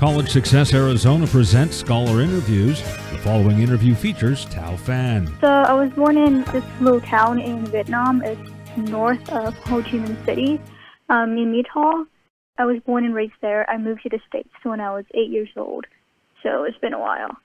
College Success Arizona presents Scholar Interviews. The following interview features Thao Phan. So I was born in this little town in Vietnam. It's north of Ho Chi Minh City, in Mỹ Tho. I was born and raised there. I moved to the States when I was 8 years old. So it's been a while.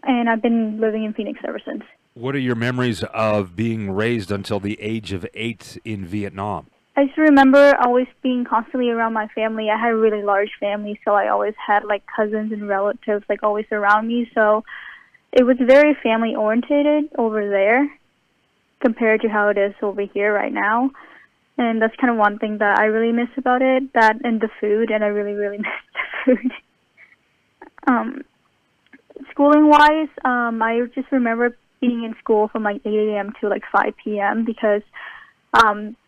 And I've been living in Phoenix ever since. What are your memories of being raised until the age of 8 in Vietnam? I just remember always being constantly around my family. I had a really large family, so I always had like cousins and relatives like always around me. So it was very family oriented over there compared to how it is over here right now. And that's kind of one thing that I really miss about it, that and the food, and I really, really miss the food. Schooling-wise, I just remember being in school from like 8 a.m. to like 5 p.m. because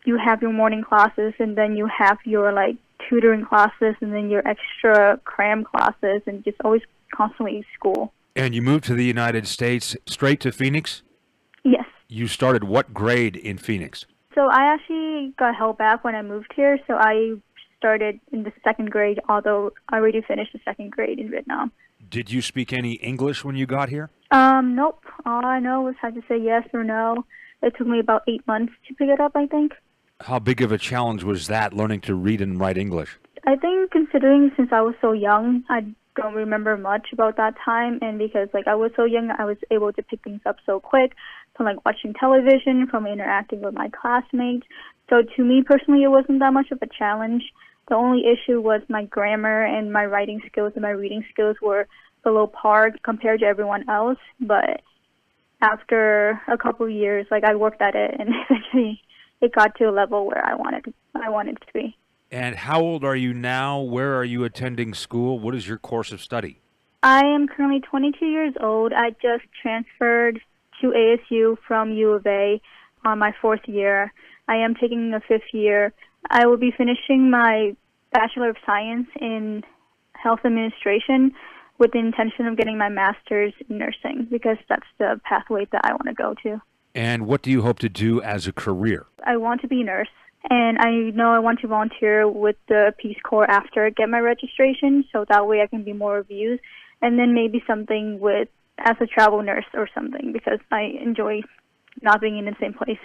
you have your morning classes, and then you have your like tutoring classes, and then your extra cram classes, and just always constantly in school. And you moved to the United States straight to Phoenix? Yes. You started what grade in Phoenix? So I actually got held back when I moved here, so I started in the second grade, although I already finished the second grade in Vietnam. Did you speak any English when you got here? Nope. All I know was how to say yes or no. It took me about 8 months to pick it up, I think. How big of a challenge was that, learning to read and write English? I think considering since I was so young, I don't remember much about that time. And because like I was so young, I was able to pick things up so quick from like watching television, from interacting with my classmates. So to me personally, it wasn't that much of a challenge. The only issue was my grammar and my writing skills and my reading skills were below par compared to everyone else. But after a couple of years, like I worked at it, and eventually it got to a level where I wanted it to be. And how old are you now? Where are you attending school? What is your course of study? I am currently 22 years old. I just transferred to ASU from U of A on my 4th year. I am taking the 5th year. I will be finishing my Bachelor of Science in Health Administration with the intention of getting my master's in nursing, because that's the pathway that I want to go to. And what do you hope to do as a career? I want to be a nurse, and I know I want to volunteer with the Peace Corps after I get my registration, so that way I can be more reviews, and then maybe something with as a travel nurse or something, because I enjoy not being in the same place.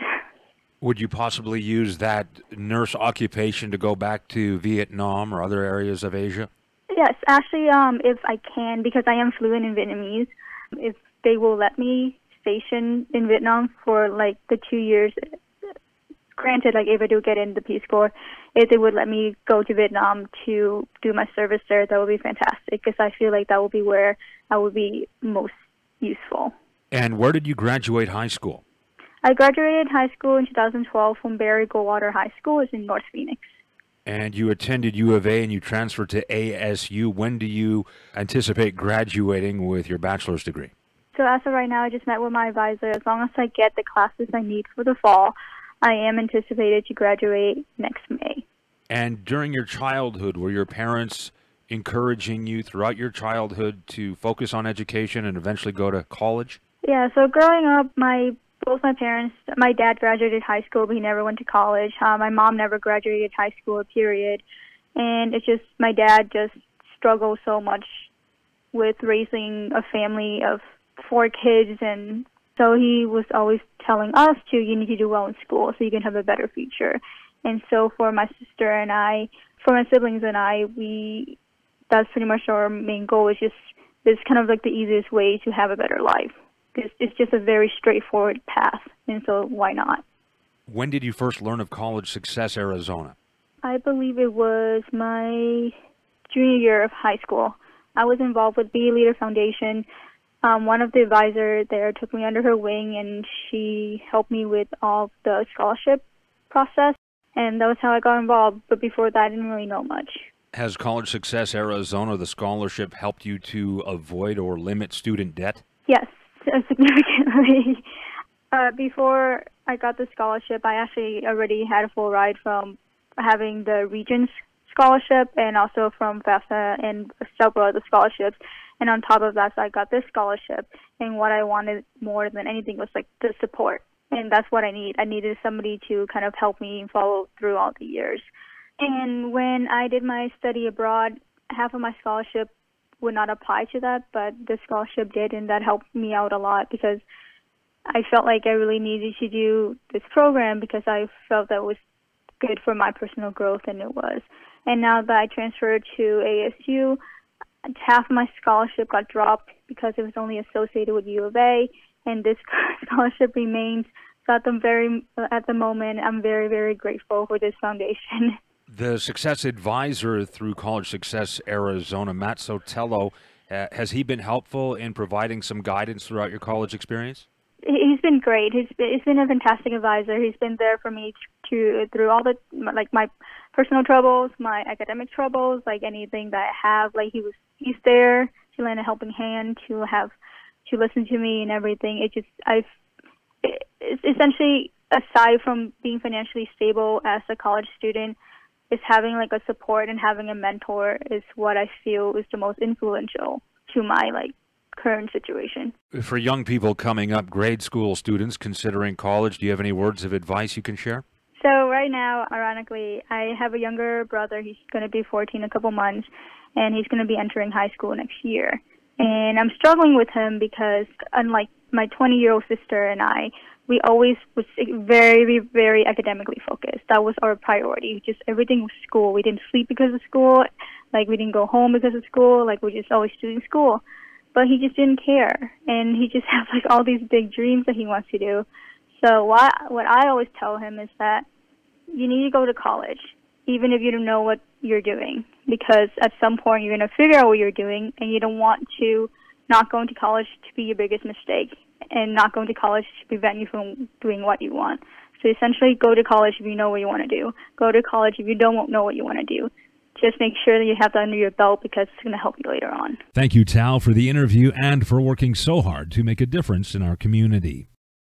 Would you possibly use that nurse occupation to go back to Vietnam or other areas of Asia? Yes, actually, if I can, because I am fluent in Vietnamese, if they will let me station in Vietnam for like the 2 years, granted, like if I do get in the Peace Corps, if they would let me go to Vietnam to do my service there, that would be fantastic, because I feel like that would be where I would be most useful. And where did you graduate high school? I graduated high school in 2012 from Barry Goldwater High School. It's in North Phoenix. And you attended U of A and you transferred to ASU. When do you anticipate graduating with your bachelor's degree? So as of right now, I just met with my advisor. As long as I get the classes I need for the fall, I am anticipated to graduate next May. And during your childhood, were your parents encouraging you throughout your childhood to focus on education and eventually go to college? Yeah, so growing up, both my parents, my dad graduated high school, but he never went to college. My mom never graduated high school, period. And it's just, my dad just struggled so much with raising a family of 4 kids. And so he was always telling us you need to do well in school so you can have a better future. And so for my sister and I, for my siblings and I, that's pretty much our main goal, is just, it's kind of like the easiest way to have a better life. It's just a very straightforward path, and so why not? When did you first learn of College Success Arizona? I believe it was my junior year of high school. I was involved with Be a Leader Foundation. One of the advisors there took me under her wing, and she helped me with all the scholarship process, and that was how I got involved. But before that, I didn't really know much. Has College Success Arizona, the scholarship, helped you to avoid or limit student debt? Yes. Significantly. Before I got the scholarship, I actually already had a full ride from having the Regents scholarship and also from FAFSA and several other scholarships. And on top of that, so I got this scholarship. And what I wanted more than anything was like the support. And that's what I need. I needed somebody to kind of help me follow through all the years. And when I did my study abroad, half of my scholarship would not apply to that, but the scholarship did, and that helped me out a lot because I felt like I really needed to do this program because I felt that was good for my personal growth, and it was. And now that I transferred to ASU, half of my scholarship got dropped because it was only associated with U of A, and this scholarship remains. So at the moment, I'm very, very grateful for this foundation. The success advisor through College Success Arizona, Matt Sotelo, has he been helpful in providing some guidance throughout your college experience? He's been great. He's been a fantastic advisor. He's been there for me through all the my personal troubles, my academic troubles, anything that I have. He's there to lend a helping hand, to listen to me and everything. It's essentially, aside from being financially stable as a college student, is having a support and having a mentor is what I feel is the most influential to my current situation. For young people coming up, grade school students considering college, do you have any words of advice you can share? So right now, ironically, I have a younger brother. He's going to be 14 in a couple months, and he's going to be entering high school next year. And I'm struggling with him because, unlike my 20-year-old sister and I, we always was very, very academically focused. That was our priority. Just everything was school. We didn't sleep because of school. We didn't go home because of school. We just always doing school. But he just didn't care, and he just has all these big dreams that he wants to do. So what I always tell him is that you need to go to college, even if you don't know what you're doing, because at some point you're going to figure out what you're doing, and you don't want to not going to college to be your biggest mistake, and not going to college to prevent you from doing what you want. So essentially, go to college if you know what you want to do. Go to college if you don't know what you want to do. Just make sure that you have that under your belt because it's going to help you later on. Thank you, Thao, for the interview and for working so hard to make a difference in our community.